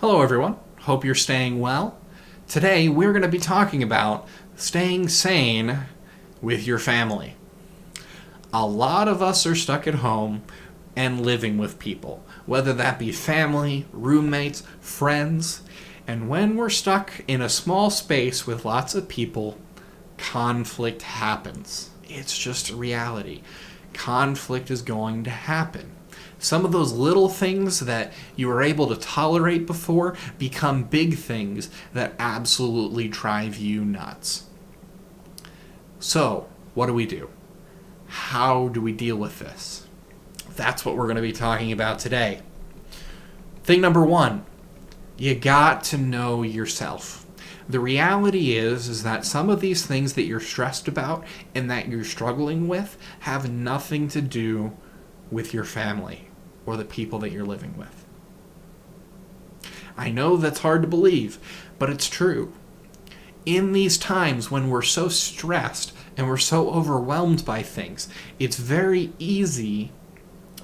Hello, everyone. Hope you're staying well. Today, we're going to be talking about staying sane with your family. A lot of us are stuck at home and living with people, whether that be family, roommates, friends. And when we're stuck in a small space with lots of people, conflict happens. It's just a reality. Conflict is going to happen. Some of those little things that you were able to tolerate before become big things that absolutely drive you nuts. So, what do? How do we deal with this? That's what we're going to be talking about today. Thing number one, you got to know yourself. The reality is that some of these things that you're stressed about and that you're struggling with have nothing to do with your family or the people that you're living with. I know that's hard to believe, but it's true. In these times when we're so stressed and we're so overwhelmed by things, it's very easy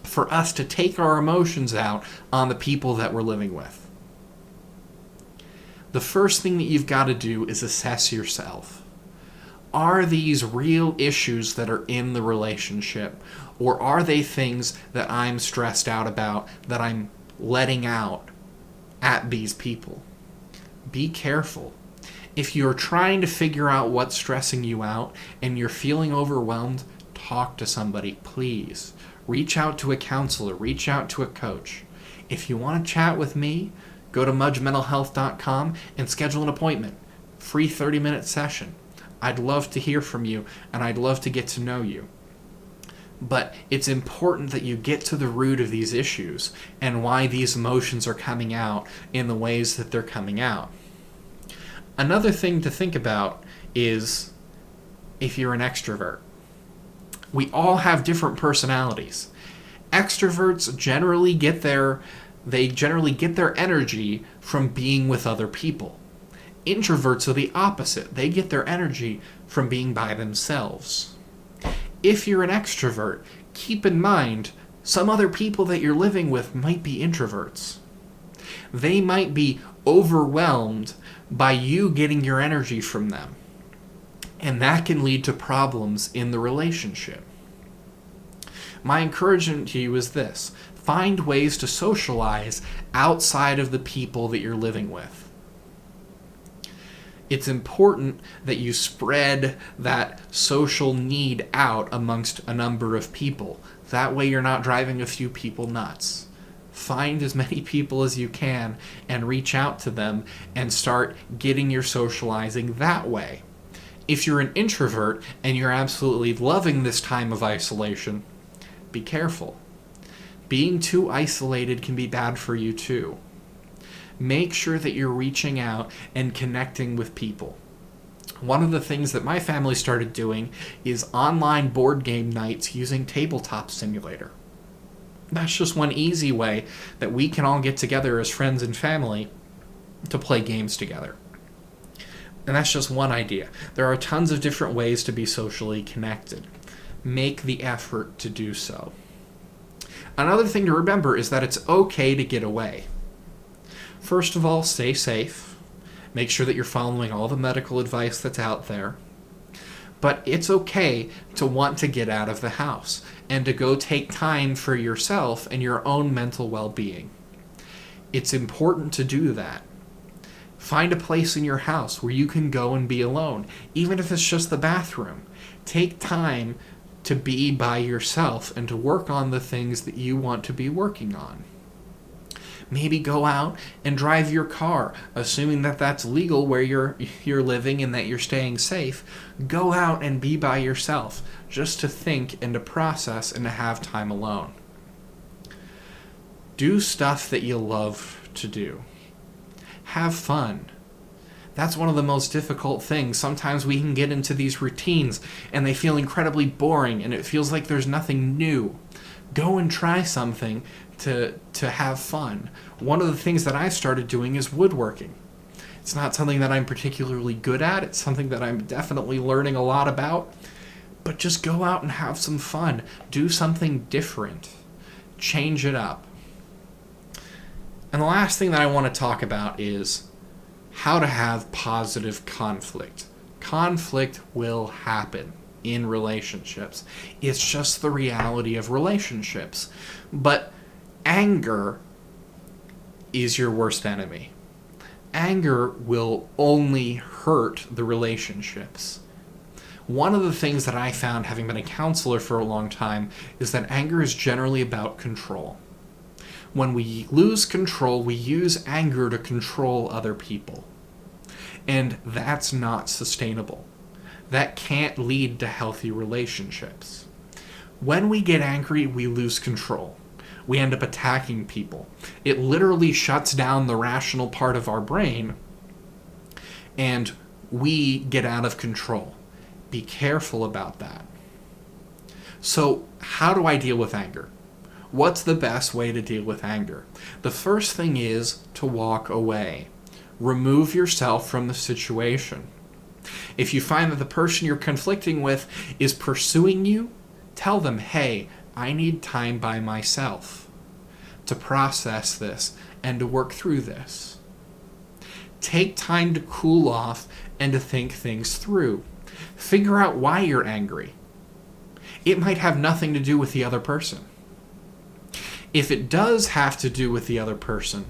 for us to take our emotions out on the people that we're living with. The first thing that you've got to do is assess yourself. Are these real issues that are in the relationship? Or are they things that I'm stressed out about that I'm letting out at these people? Be careful. If you're trying to figure out what's stressing you out and you're feeling overwhelmed, talk to somebody, please. Reach out to a counselor, reach out to a coach. If you want to chat with me, go to mudgementalhealth.com and schedule an appointment. Free 30-minute session. I'd love to hear from you, and I'd love to get to know you. But it's important that you get to the root of these issues and why these emotions are coming out in the ways that they're coming out. Another thing to think about is if you're an extrovert. We all have different personalities. Extroverts generally get their energy from being with other people. Introverts are the opposite. They get their energy from being by themselves. If you're an extrovert, keep in mind some other people that you're living with might be introverts. They might be overwhelmed by you getting your energy from them. And that can lead to problems in the relationship. My encouragement to you is this: find ways to socialize outside of the people that you're living with. It's important that you spread that social need out amongst a number of people. That way you're not driving a few people nuts. Find as many people as you can and reach out to them and start getting your socializing that way. If you're an introvert and you're absolutely loving this time of isolation, be careful. Being too isolated can be bad for you too. Make sure that you're reaching out and connecting with people. One of the things that my family started doing is online board game nights using Tabletop Simulator. That's just one easy way that we can all get together as friends and family to play games together. And that's just one idea. There are tons of different ways to be socially connected. Make the effort to do so. Another thing to remember is that it's okay to get away. First of all, stay safe. Make sure that you're following all the medical advice that's out there. But it's okay to want to get out of the house and to go take time for yourself and your own mental well-being. It's important to do that. Find a place in your house where you can go and be alone, even if it's just the bathroom. Take time to be by yourself and to work on the things that you want to be working on. Maybe go out and drive your car, assuming that that's legal where you're living and that you're staying safe. Go out and be by yourself, just to think and to process and to have time alone. Do stuff that you love to do. Have fun. That's one of the most difficult things. Sometimes we can get into these routines and they feel incredibly boring and it feels like there's nothing new. Go and try something to have fun. One of the things that I started doing is woodworking. It's not something that I'm particularly good at. It's something that I'm definitely learning a lot about. But just go out and have some fun. Do something different. Change it up. And the last thing that I want to talk about is how to have positive conflict. Conflict will happen in relationships. It's just the reality of relationships. But anger is your worst enemy. Anger will only hurt the relationships. One of the things that I found, having been a counselor for a long time, is that anger is generally about control. When we lose control, we use anger to control other people. And that's not sustainable. That can't lead to healthy relationships. When we get angry, we lose control. We end up attacking people. It literally shuts down the rational part of our brain, and we get out of control. Be careful about that. So, how do I deal with anger? What's the best way to deal with anger? The first thing is to walk away. Remove yourself from the situation. If you find that the person you're conflicting with is pursuing you, tell them, hey, I need time by myself to process this and to work through this. Take time to cool off and to think things through. Figure out why you're angry. It might have nothing to do with the other person. If it does have to do with the other person,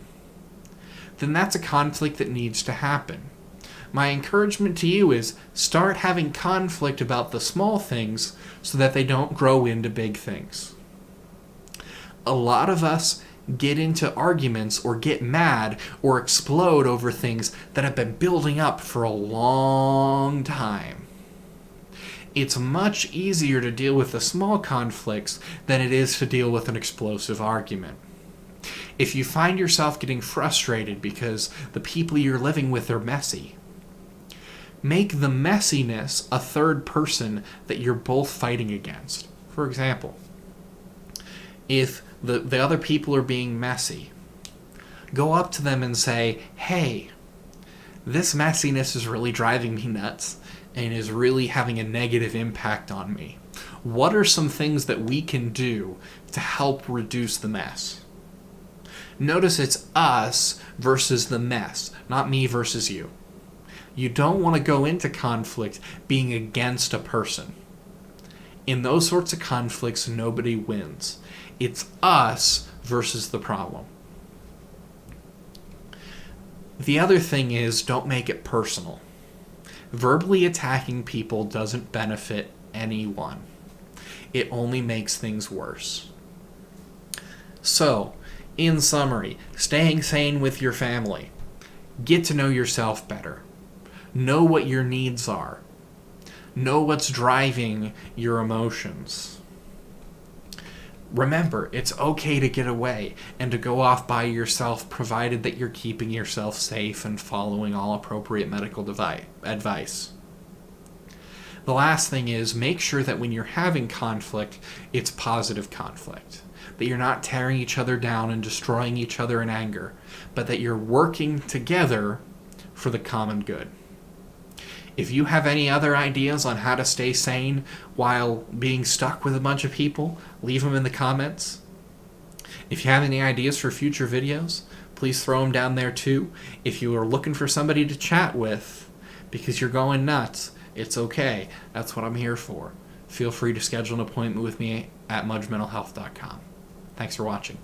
then that's a conflict that needs to happen. My encouragement to you is start having conflict about the small things so that they don't grow into big things. A lot of us get into arguments or get mad or explode over things that have been building up for a long time. It's much easier to deal with the small conflicts than it is to deal with an explosive argument. If you find yourself getting frustrated because the people you're living with are messy, make the messiness a third person that you're both fighting against. For example, if the other people are being messy, go up to them and say, hey, this messiness is really driving me nuts and is really having a negative impact on me. What are some things that we can do to help reduce the mess? Notice it's us versus the mess, not me versus you. You don't want to go into conflict being against a person. In those sorts of conflicts, nobody wins. It's us versus the problem. The other thing is, don't make it personal. Verbally attacking people doesn't benefit anyone. It only makes things worse. So, in summary, staying sane with your family. Get to know yourself better. Know what your needs are. Know what's driving your emotions. Remember, it's okay to get away and to go off by yourself, provided that you're keeping yourself safe and following all appropriate medical advice. The last thing is, make sure that when you're having conflict, it's positive conflict. That you're not tearing each other down and destroying each other in anger, but that you're working together for the common good. If you have any other ideas on how to stay sane while being stuck with a bunch of people, leave them in the comments. If you have any ideas for future videos, please throw them down there too. If you are looking for somebody to chat with because you're going nuts, it's okay. That's what I'm here for. Feel free to schedule an appointment with me at mudgementalhealth.com. Thanks for watching.